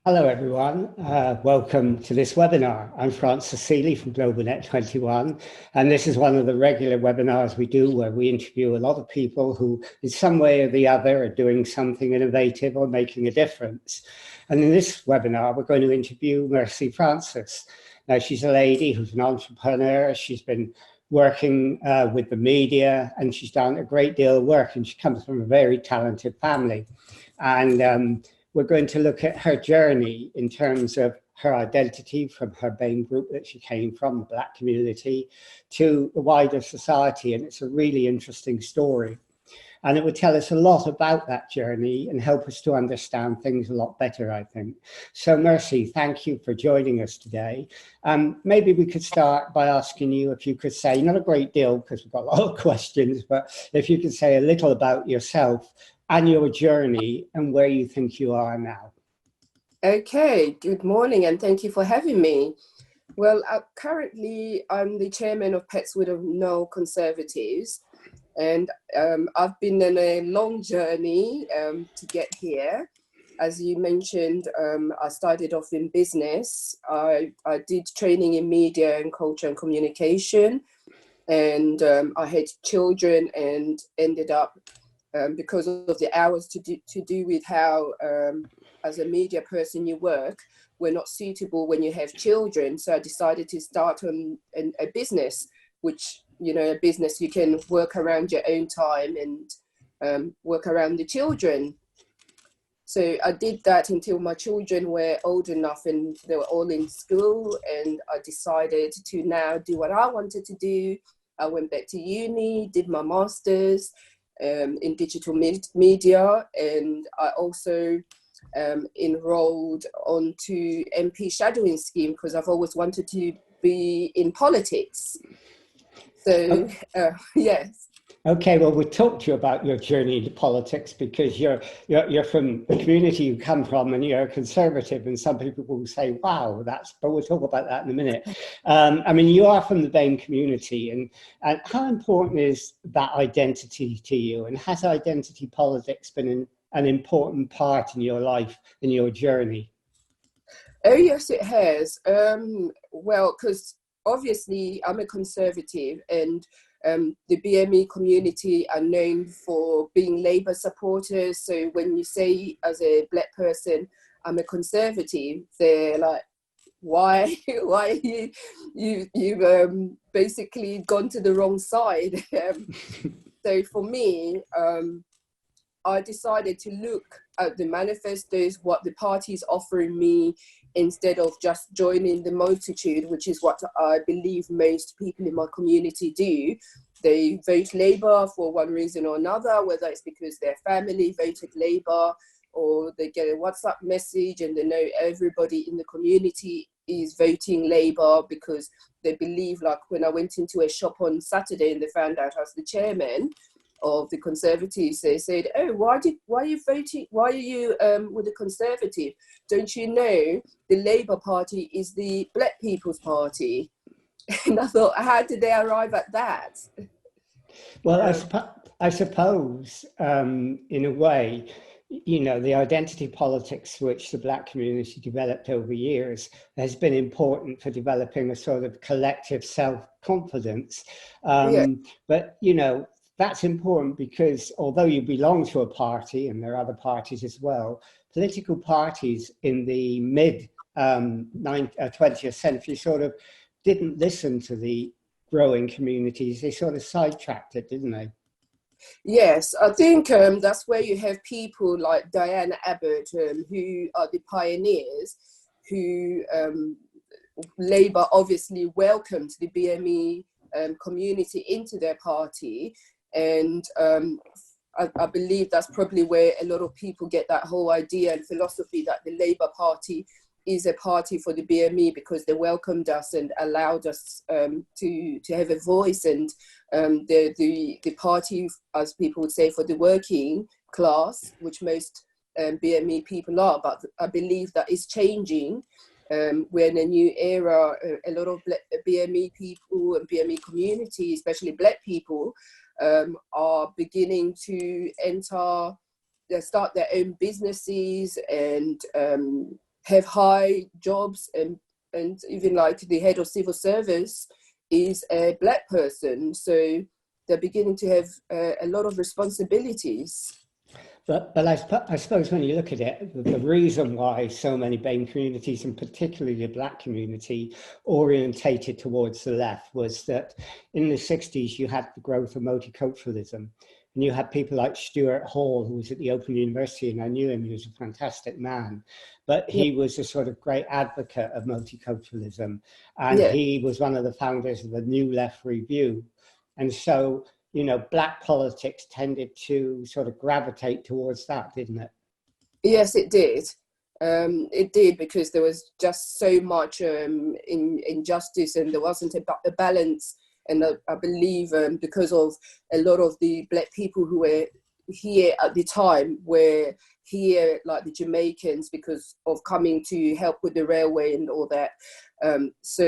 Hello, everyone. Welcome to this webinar. I'm Francis Seeley from GlobalNet 21, and this is one of the regular webinars we do where we interview a lot of people who, in some way or the other, are doing something innovative or making a difference. And in this webinar, we're going to interview Mercy Francis. Now, she's a lady who's an entrepreneur. She's been working with the media, and she's done a great deal of work, and she comes from a very talented family. And we're going to look at her journey in terms of her identity from her BAME group that she came from, the Black community, to the wider society. And it's a really interesting story. And it would tell us a lot about that journey and help us to understand things a lot better, I think. So Mercy, thank you for joining us today. Maybe we could start by asking you if you could say, not a great deal because we've got a lot of questions, but if you could say a little about yourself and your journey and where you think you are now. Okay, good morning and thank you for having me. Well, currently I'm the chairman of Pets with No Conservatives, and I've been on a long journey to get here. As you mentioned, I started off in business. I did training in media and culture and communication, and I had children and ended up because of the hours to do with how as a media person you work, we're not suitable when you have children. So I decided to start on a business, which, you know, a business you can work around your own time and work around the children. So I did that until my children were old enough and they were all in school, and I decided to now do what I wanted to do. I went back to uni, did my master's in digital media, and I also enrolled onto MP shadowing scheme because I've always wanted to be in politics. So yes. Okay, well, we'll talk to you about your journey into politics because you're from the community you come from and you're a conservative, and some people will say, wow, but we'll talk about that in a minute. I mean, you are from the BAME community, and how important is that identity to you? And has identity politics been an important part in your life, in your journey? Oh, yes, it has. Well, because obviously I'm a conservative, and the BME community are known for being Labour supporters. So when you say as a Black person, I'm a conservative, they're like, why are you've basically gone to the wrong side. So for me, I decided to look at the manifestos, what the party is offering me, instead of just joining the multitude, which is what I believe most people in my community do. They vote Labour for one reason or another, whether it's because their family voted Labour or they get a WhatsApp message and they know everybody in the community is voting Labour because they believe, like when I went into a shop on Saturday and they found out I was the chairman of the Conservatives, they said, oh, why are you voting, why are you with the Conservative? Don't you know the Labour Party is the Black People's Party? And I thought, how did they arrive at that? Well, I suppose in a way, you know, the identity politics which the Black community developed over years has been important for developing a sort of collective self-confidence. But, you know, that's important because although you belong to a party, and there are other parties as well, political parties in the mid 20th century sort of didn't listen to the growing communities. They sort of sidetracked it, didn't they? Yes, I think that's where you have people like Diana Abbott, who are the pioneers, who Labour obviously welcomed the BME community into their party. And I believe that's probably where a lot of people get that whole idea and philosophy that the Labour Party is a party for the BME because they welcomed us and allowed us to have a voice, and the party, as people would say, for the working class, which most BME people are. But I believe that is changing. We're in a new era. A lot of BME people and BME community, especially Black people, are beginning to start their own businesses and have high jobs, and even like the head of civil service is a black person. So they're beginning to have a lot of responsibilities. But I suppose when you look at it, the reason why so many BAME communities, and particularly the black community, orientated towards the left was that in the 60s you had the growth of multiculturalism. And you had people like Stuart Hall, who was at the Open University, and I knew him, he was a fantastic man. But he was a sort of great advocate of multiculturalism. And Yeah. he was one of the founders of the New Left Review. And so, you know, black politics tended to sort of gravitate towards that, didn't it? Yes, it did. It did, because there was just so much injustice, and there wasn't a balance. And I believe because of a lot of the black people who were here at the time were here, like the Jamaicans, because of coming to help with the railway and all that. So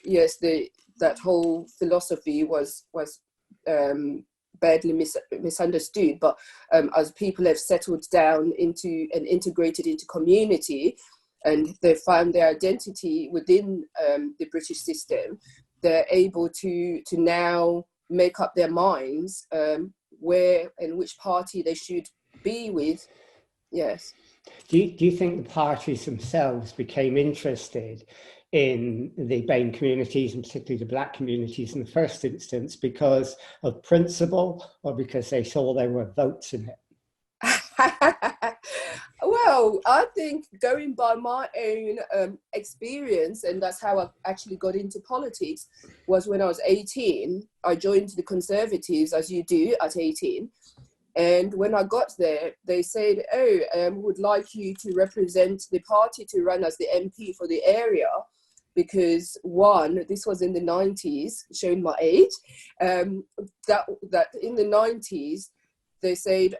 yes, that whole philosophy was badly misunderstood. But as people have settled down into and integrated into community, and they found their identity within the British system, they're able to now make up their minds where and which party they should be with. Yes. Do you think the parties themselves became interested in the BAME communities, and particularly the black communities in the first instance, because of principle, or because they saw there were votes in it? Well, I think going by my own experience, and that's how I actually got into politics, was when I was 18. I joined the Conservatives, as you do at 18. And when I got there, they said, oh, would like you to represent the party to run as the MP for the area. Because one, this was in the 90s, showing my age, that in the 90s, they said,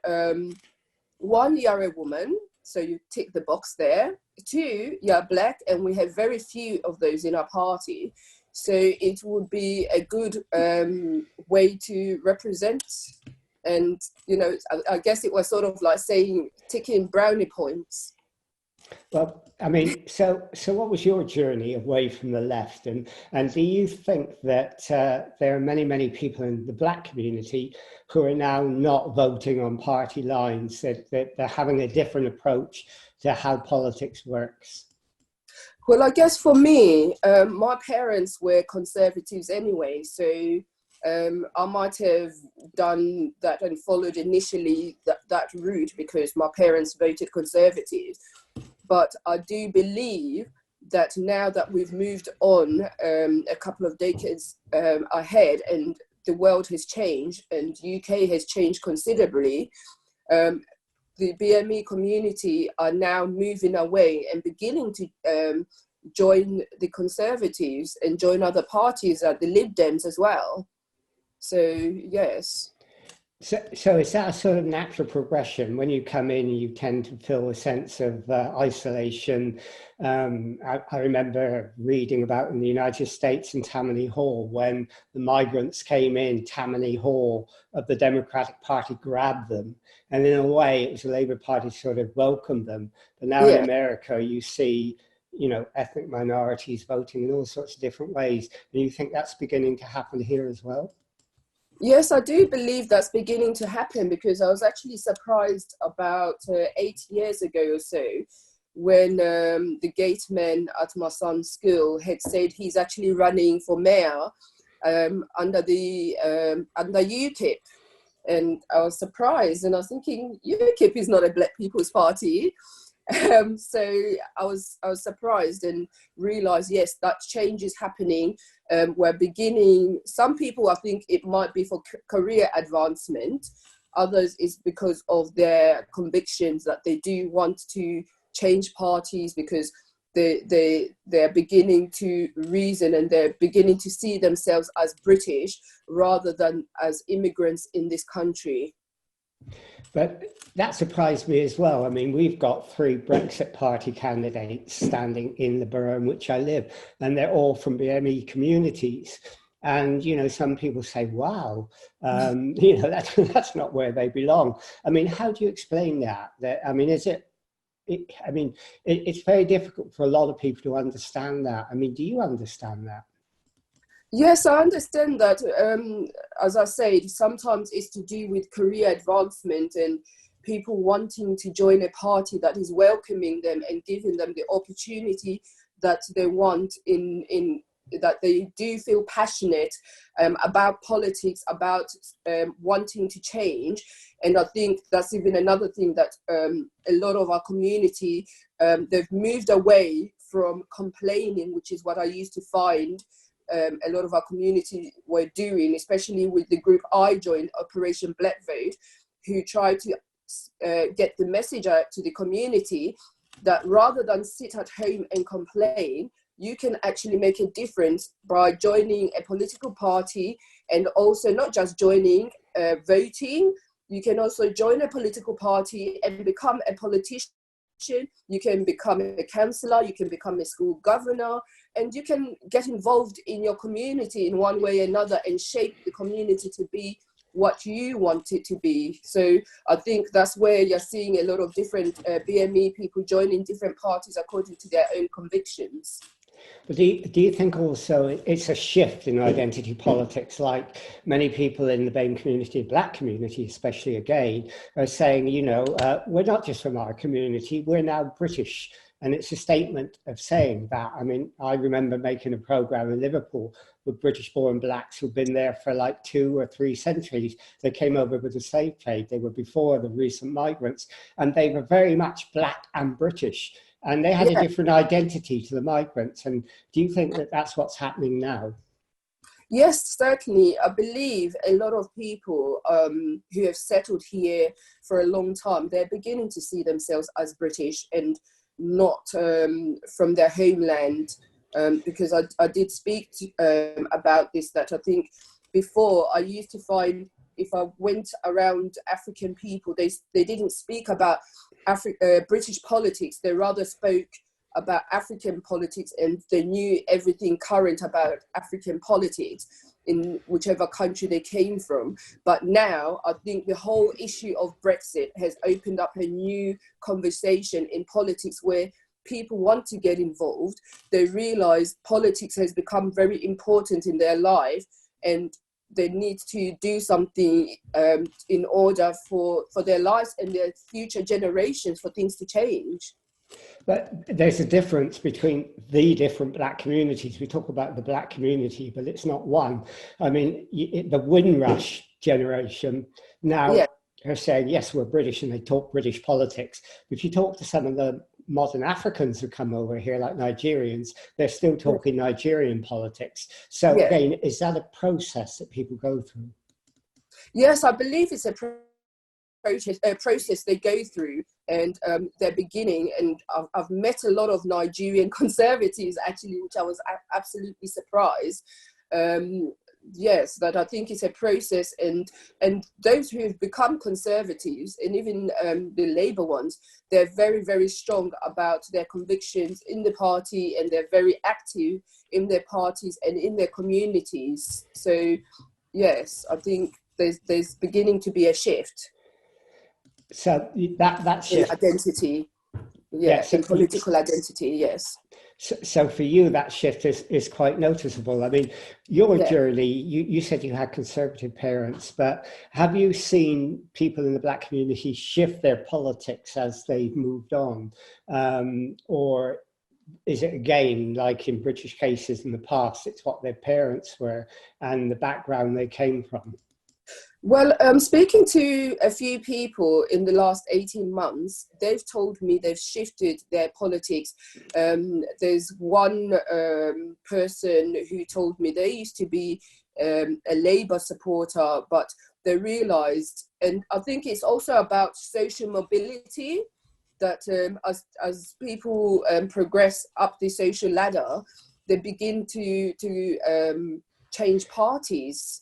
one, you're a woman, so you tick the box there. Two, you're black, and we have very few of those in our party. So it would be a good way to represent. And, you know, I guess it was sort of like saying, ticking brownie points. Well, I mean, so what was your journey away from the left? And do you think that there are many people in the black community who are now not voting on party lines, that they're having a different approach to how politics works? Well, I guess for me, my parents were Conservatives anyway, so I might have done that and followed initially that route because my parents voted Conservative. But I do believe that now that we've moved on a couple of decades ahead, and the world has changed and UK has changed considerably, the BME community are now moving away and beginning to join the Conservatives and join other parties like the Lib Dems as well. So, yes. So is that a sort of natural progression? When you come in, you tend to feel a sense of isolation. I remember reading about in the United States in Tammany Hall, when the migrants came in, Tammany Hall of the Democratic Party grabbed them. And in a way, it was the Labour Party sort of welcomed them. But now in America, you see, you know, ethnic minorities voting in all sorts of different ways. And you think that's beginning to happen here as well? Yes, I do believe that's beginning to happen, because I was actually surprised about 8 years ago or so when the gate man at my son's school had said he's actually running for mayor under UKIP. And I was surprised, and I was thinking, UKIP is not a Black People's Party. So I was surprised and realized, yes, that change is happening. We're beginning, some people, I think it might be for career advancement. Others is because of their convictions that they do want to change parties, because they're beginning to reason and they're beginning to see themselves as British rather than as immigrants in this country. But that surprised me as well. I mean, we've got 3 Brexit Party candidates standing in the borough in which I live, and they're all from BME communities. And, you know, some people say, wow, you know, that's not where they belong. I mean, how do you explain that? I mean, is it I mean, it's very difficult for a lot of people to understand that. I mean, do you understand that? Yes, I understand that. As I said, sometimes it's to do with career advancement and people wanting to join a party that is welcoming them and giving them the opportunity that they want in that they do feel passionate about politics, about wanting to change. And I think that's even another thing that a lot of our community, they've moved away from complaining, which is what I used to find a lot of our community were doing, especially with the group I joined, Operation Black Vote, who tried to get the message out to the community that rather than sit at home and complain, you can actually make a difference by joining a political party, and also not just joining, voting. You can also join a political party and become a politician. You can become a councillor, you can become a school governor, and you can get involved in your community in one way or another and shape the community to be what you want it to be. So I think that's where you're seeing a lot of different BME people joining different parties according to their own convictions. But do you think also it's a shift in identity politics, like many people in the BAME community, Black community especially again, are saying, you know, we're not just from our community, we're now British. And it's a statement of saying that. I mean, I remember making a program in Liverpool with British-born Blacks who've been there for like 2 or 3 centuries. They came over with the slave trade. They were before the recent migrants, and they were very much Black and British. And they had a different identity to the migrants. And do you think that that's what's happening now? Yes, certainly. I believe a lot of people who have settled here for a long time, they're beginning to see themselves as British and not from their homeland. Because I did speak about this, that I think before I used to find if I went around African people, they didn't speak about British politics. They rather spoke about African politics, and they knew everything current about African politics in whichever country they came from. But now I think the whole issue of Brexit has opened up a new conversation in politics where people want to get involved. They realize politics has become very important in their life, and they need to do something in order for their lives and their future generations for things to change. But there's a difference between the different Black communities. We talk about the Black community, but it's not one. I mean, the Windrush generation now are saying, yes, we're British, and they talk British politics. If you talk to some of the modern Africans who come over here, like Nigerians, they're still talking Nigerian politics. So again, is that a process that people go through? Yes, I believe it's a process they go through, and they're beginning. And I've met a lot of Nigerian conservatives actually, which I was absolutely surprised. Yes, that I think it's a process, and those who have become conservatives, and even the Labour ones, they're very, very strong about their convictions in the party, and they're very active in their parties and in their communities. So yes, I think there's beginning to be a shift. So that shift in identity, in political identity, yes. So for you, that shift is quite noticeable. I mean, your journey, you said you had conservative parents, but have you seen people in the Black community shift their politics as they've moved on? Or is it again, like in British cases in the past, it's what their parents were and the background they came from? Well, speaking to a few people in the last 18 months, they've told me they've shifted their politics. There's one person who told me they used to be a Labour supporter, but they realised, and I think it's also about social mobility, that as people progress up the social ladder, they begin to change parties.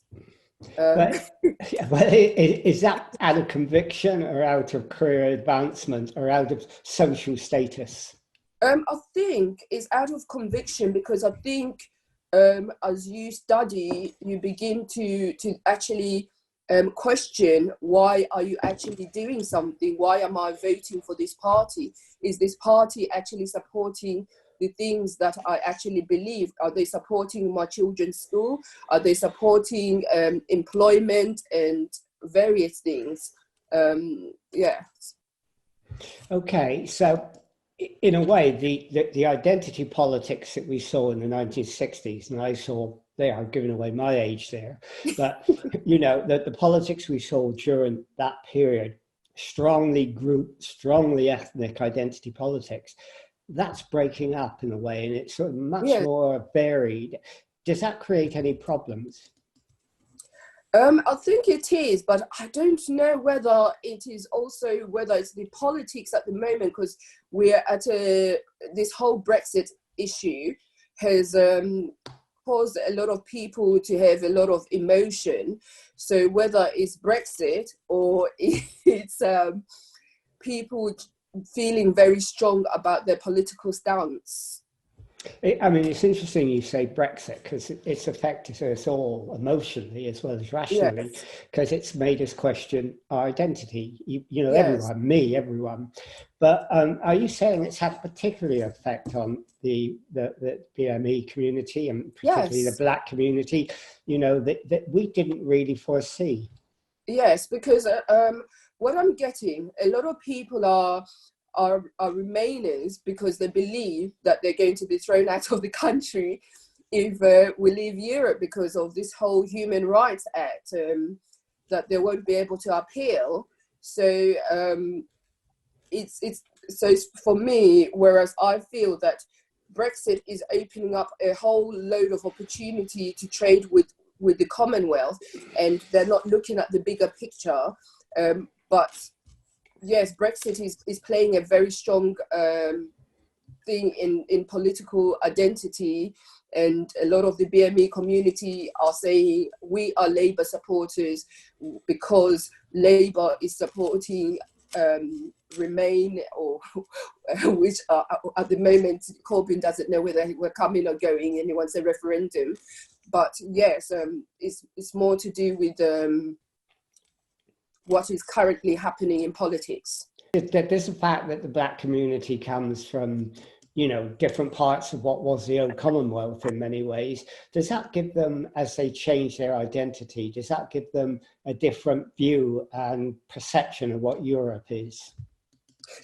Is that out of conviction or out of career advancement or out of social status? I think it's out of conviction, because I think as you study, you begin to actually question, why are you actually doing something? Why am I voting for this party? Is this party actually supporting the things that I actually believe? Are they supporting my children's school? Are they supporting employment and various things? Yeah. Okay, so in a way, the identity politics that we saw in the 1960s, and I saw there, I'm giving away my age there, but you know, the politics we saw during that period, strongly group, strongly ethnic identity politics, that's breaking up in a way, and it's sort of much Yeah. more varied. Does that create any problems? I think it is, but I don't know whether it is also whether it's the politics at the moment, because we're at this whole Brexit issue has caused a lot of people to have a lot of emotion. So whether it's Brexit or it's people feeling very strong about their political stance. I mean, it's interesting you say Brexit, because it's affected us all emotionally as well as rationally, Yes, because it's made us question our identity. You know, yes, everyone, me, everyone. But are you saying it's had a particular effect on the BME community, and particularly the yes. Black community, you know, that we didn't really foresee? Yes, because what I'm getting, a lot of people are Remainers because they believe that they're going to be thrown out of the country if we leave Europe because of this whole Human Rights Act that they won't be able to appeal. So it's for me. Whereas I feel that Brexit is opening up a whole load of opportunity to trade with the Commonwealth, and they're not looking at the bigger picture. But yes, Brexit is playing a very strong thing in political identity, and a lot of the BME community are saying we are Labour supporters because Labour is supporting Remain, or which at the moment Corbyn doesn't know whether we're coming or going, and he wants a referendum. But yes, it's more to do with what is currently happening in politics. There's the fact that the Black community comes from, you know, different parts of what was the old Commonwealth in many ways. Does that give them, as they change their identity, does that give them a different view and perception of what Europe is?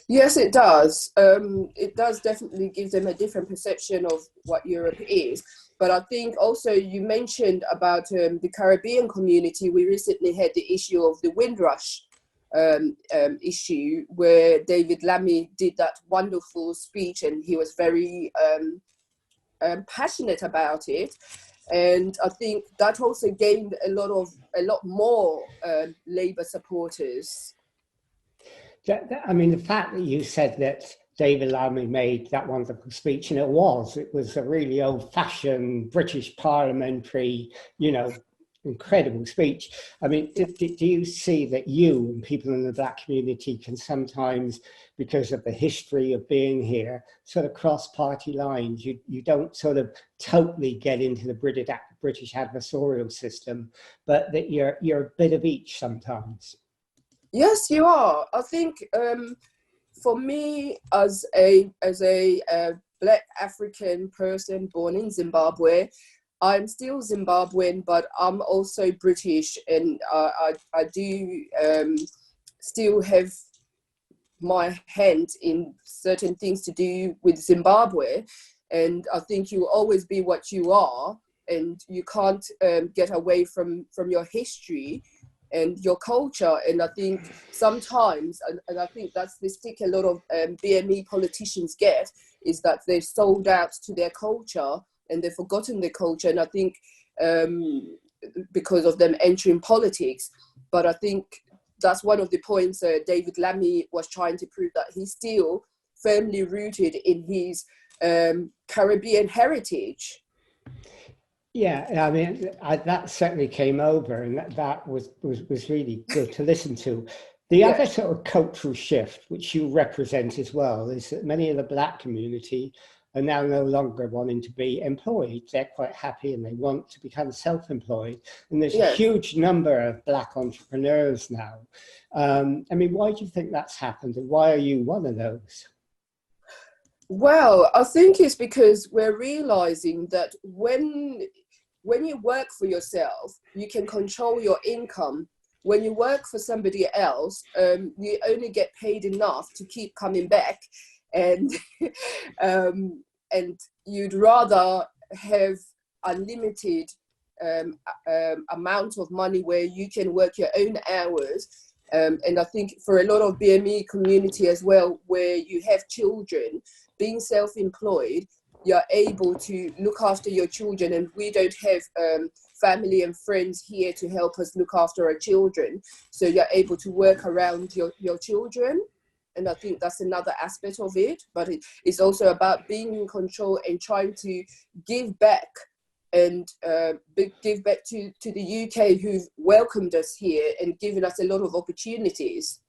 Yes, it does. It does definitely give them a different perception of what Europe is. But I think also you mentioned about the Caribbean community. We recently had the issue of the Windrush issue, where David Lammy did that wonderful speech, and he was very passionate about it. And I think that also gained a lot more Labour supporters. I mean, the fact that you said that David Lammy made that wonderful speech, and it was a really old-fashioned British parliamentary, you know, incredible speech. I mean, do you see that you and people in the Black community can sometimes, because of the history of being here, sort of cross party lines? You don't sort of totally get into the British adversarial system, but that you're a bit of each sometimes. Yes, you are. I think for me, as a Black African person born in Zimbabwe, I'm still Zimbabwean, but I'm also British, and I do still have my hand in certain things to do with Zimbabwe. And I think you will always be what you are, and you can't get away from your history and your culture. And I think sometimes, and I think that's the stick a lot of BME politicians get, is that they've sold out to their culture and they've forgotten their culture. And I think because of them entering politics, but I think that's one of the points David Lammy was trying to prove, that he's still firmly rooted in his Caribbean heritage. Yeah, I mean, that certainly came over, and that was really good to listen to. The other Yes. sort of cultural shift, which you represent as well, is that many of the Black community are now no longer wanting to be employed. They're quite happy and they want to become self-employed. And there's a Yes. huge number of Black entrepreneurs now. I mean, why do you think that's happened, and why are you one of those? Well, I think it's because we're realizing that when you work for yourself, you can control your income. When you work for somebody else, you only get paid enough to keep coming back, and and you'd rather have unlimited amount of money where you can work your own hours. And I think for a lot of BME community as well, where you have children, being self-employed, you're able to look after your children, and we don't have family and friends here to help us look after our children. So you're able to work around your children. And I think that's another aspect of it. But it's also about being in control and trying to give back, and give back to the UK, who've welcomed us here and given us a lot of opportunities.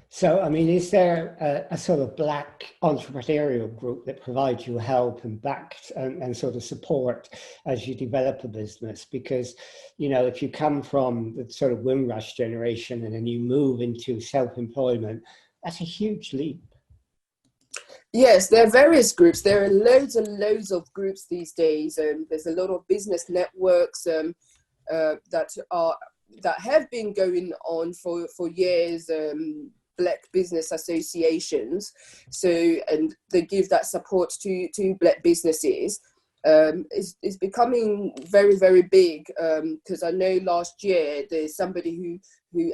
So, I mean, is there a sort of Black entrepreneurial group that provides you help and back and sort of support as you develop a business? Because, you know, if you come from the sort of Windrush generation and then you move into self-employment, that's a huge leap. Yes, there are various groups. There are loads and loads of groups these days. There's a lot of business networks that have been going on for years. Black business associations, and they give that support to Black businesses. It's becoming very, very big, because I know last year there's somebody who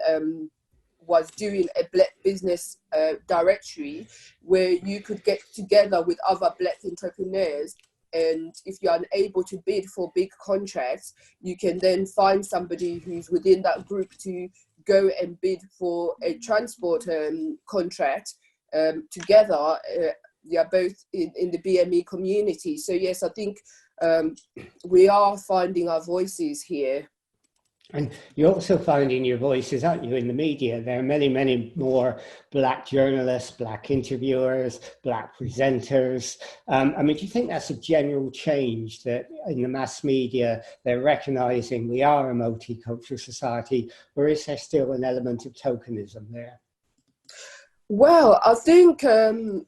was doing a Black business directory where you could get together with other Black entrepreneurs, and if you're unable to bid for big contracts, you can then find somebody who's within that group to go and bid for a transport contract together. You're both in the BME community. So yes, I think we are finding our voices here. And you're also finding your voices, aren't you, in the media? There are many, many more Black journalists, Black interviewers, Black presenters. I mean, do you think that's a general change, that in the mass media, they're recognizing we are a multicultural society, or is there still an element of tokenism there? Well, I think well,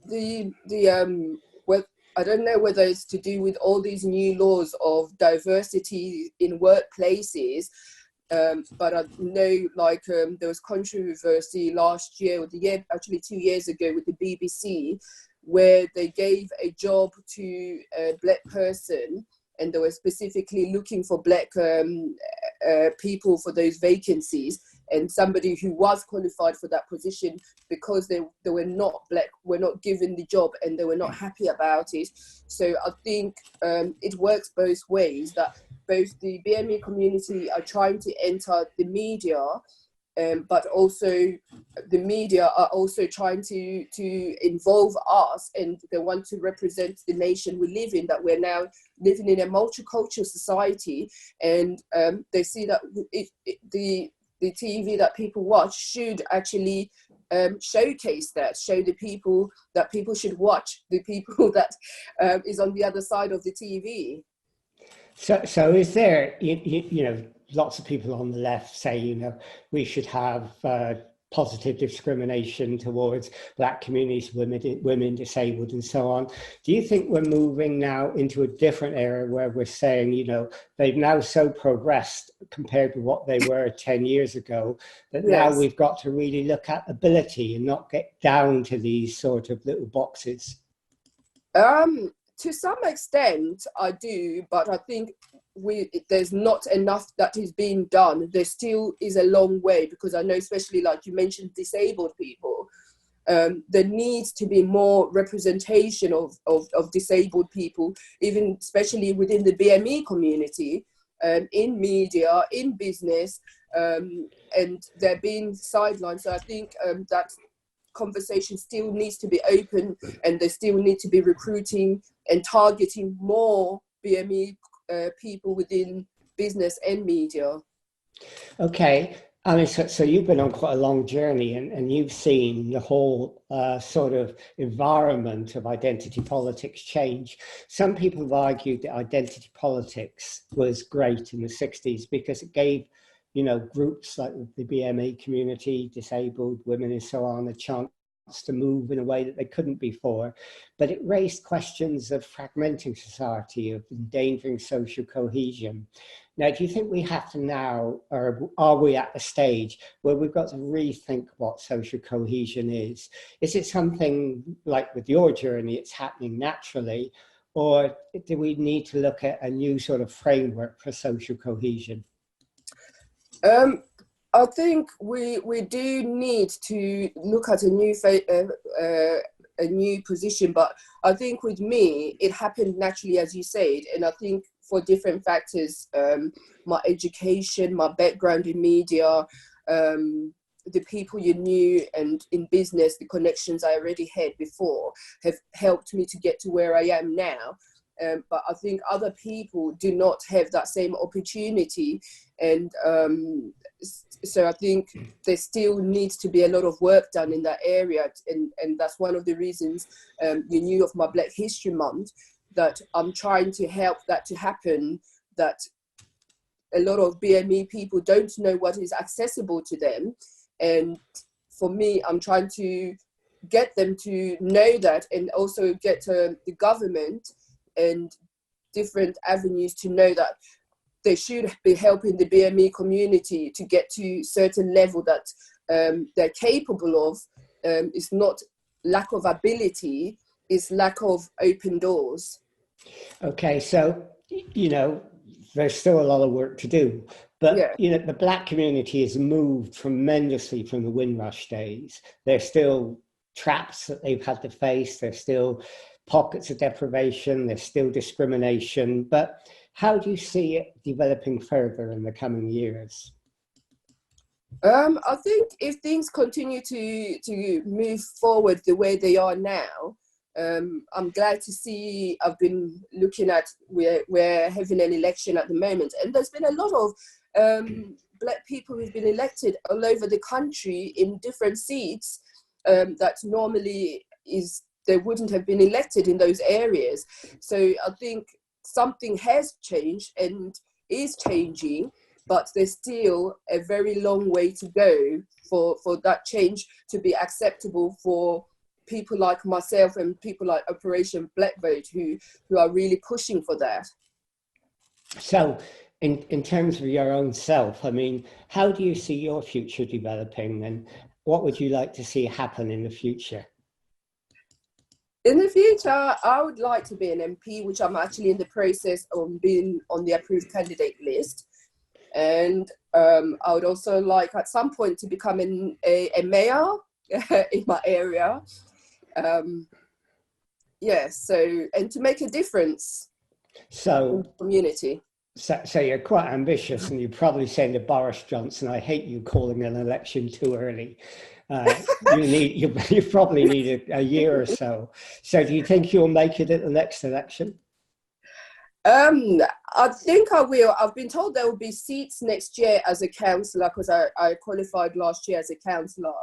I don't know whether it's to do with all these new laws of diversity in workplaces. But I know, like, there was controversy last year, or the year, actually 2 years ago, with the BBC, where they gave a job to a Black person, and they were specifically looking for Black people for those vacancies. And somebody who was qualified for that position, because they were not Black, were not given the job, and they were not happy about it. So I think it works both ways, that both the BME community are trying to enter the media, but also the media are also trying to involve us, and they want to represent the nation we live in, that we're now living in a multicultural society. And they see that the TV that people watch should actually showcase that, show the people that people should watch, the people that is on the other side of the TV. So is there, you know, lots of people on the left say, you know, we should have positive discrimination towards Black communities, women, disabled, and so on. Do you think we're moving now into a different era where we're saying, you know, they've now so progressed compared to what they were 10 years ago, that Yes. Now we've got to really look at ability and not get down to these sort of little boxes? To some extent, I do, but I think there's not enough that is being done. There still is a long way, because I know, especially like you mentioned, disabled people, there needs to be more representation of disabled people, even especially within the BME community, in media, in business, and they're being sidelined. So I think that conversation still needs to be open, and they still need to be recruiting and targeting more BME people within business and media. Okay. I mean, so you've been on quite a long journey, and you've seen the whole sort of environment of identity politics change. Some people have argued that identity politics was great in the 60s because it gave, groups like the BME community, disabled women and so on, a chance to move in a way that they couldn't before. But it raised questions of fragmenting society, of endangering social cohesion. Now, do you think we have to now, or are we at a stage where we've got to rethink what social cohesion is? Is it something like with your journey, it's happening naturally, or do we need to look at a new sort of framework for social cohesion? I think we do need to look at a new position, but I think with me, it happened naturally, as you said, and I think for different factors, my education, my background in media, the people you knew, and in business, the connections I already had before have helped me to get to where I am now. But I think other people do not have that same opportunity, and so I think there still needs to be a lot of work done in that area, and that's one of the reasons you knew of my Black History Month, that I'm trying to help that to happen, that a lot of BME people don't know what is accessible to them, and for me, I'm trying to get them to know that, and also get the government and different avenues to know that they should be helping the BME community to get to certain level that they're capable of. It's not lack of ability, it's lack of open doors. Okay, so, there's still a lot of work to do, but, Yeah. the Black community has moved tremendously from the Windrush days. There's still traps that they've had to face. There's still pockets of deprivation. There's still discrimination, but how do you see it developing further in the coming years? I think if things continue to move forward the way they are now, I'm glad to see. I've been looking at, we're having an election at the moment, and there's been a lot of Black people who've been elected all over the country in different seats that normally they wouldn't have been elected in those areas. So I think something has changed and is changing, but there's still a very long way to go for that change to be acceptable for people like myself and people like Operation Black Vote who are really pushing for that. So in terms of your own self, I mean, how do you see your future developing, and what would you like to see happen in the future? In the future, I would like to be an MP, which I'm actually in the process of being on the approved candidate list. And I would also like at some point to become a mayor in my area. And to make a difference in the community. So you're quite ambitious, and you're probably saying to Boris Johnson, I hate you calling an election too early. You probably need a year or so. So do you think you'll make it at the next election? I think I will. I've been told there will be seats next year as a councillor, because I qualified last year as a councillor.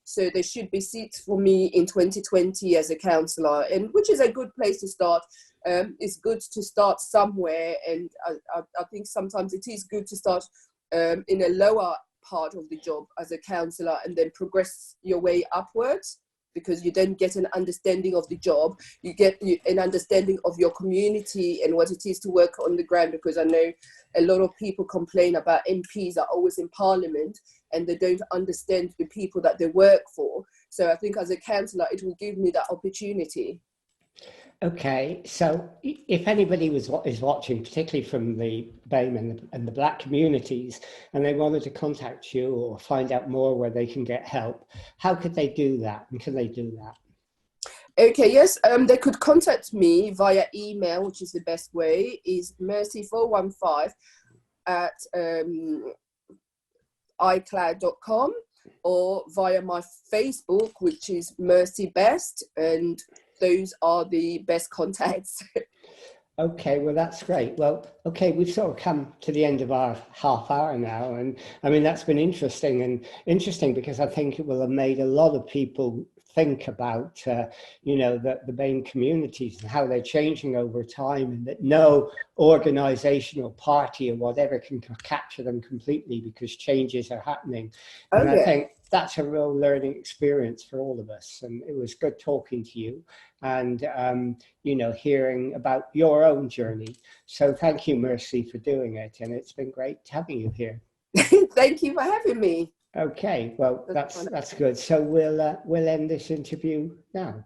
So there should be seats for me in 2020 as a councillor, and which is a good place to start. It's good to start somewhere, and I think sometimes it is good to start in a lower part of the job as a councillor and then progress your way upwards, because you then get an understanding of the job, you get an understanding of your community and what it is to work on the ground, because I know a lot of people complain about MPs are always in Parliament and they don't understand the people that they work for. So I think as a councillor, it will give me that opportunity. Okay, so if anybody is watching, particularly from the BAME and the Black communities, and they wanted to contact you or find out more where they can get help, how could they do that? And can they do that? Okay, yes, they could contact me via email, which is the best way, is mercy415 at icloud.com, or via my Facebook, which is Mercy Best, and those are the best contacts. Okay, well, that's great. Well, okay, we've sort of come to the end of our half hour now. And I mean, that's been interesting because I think it will have made a lot of people think about, the BAME communities and how they're changing over time, and that no organization or party or whatever can capture them completely because changes are happening. And Oh, I yeah. think that's a real learning experience for all of us. And it was good talking to you. And hearing about your own journey. So thank you, Mercy, for doing it. And it's been great having you here. Thank you for having me. Okay, well, that's good. So we'll end this interview now.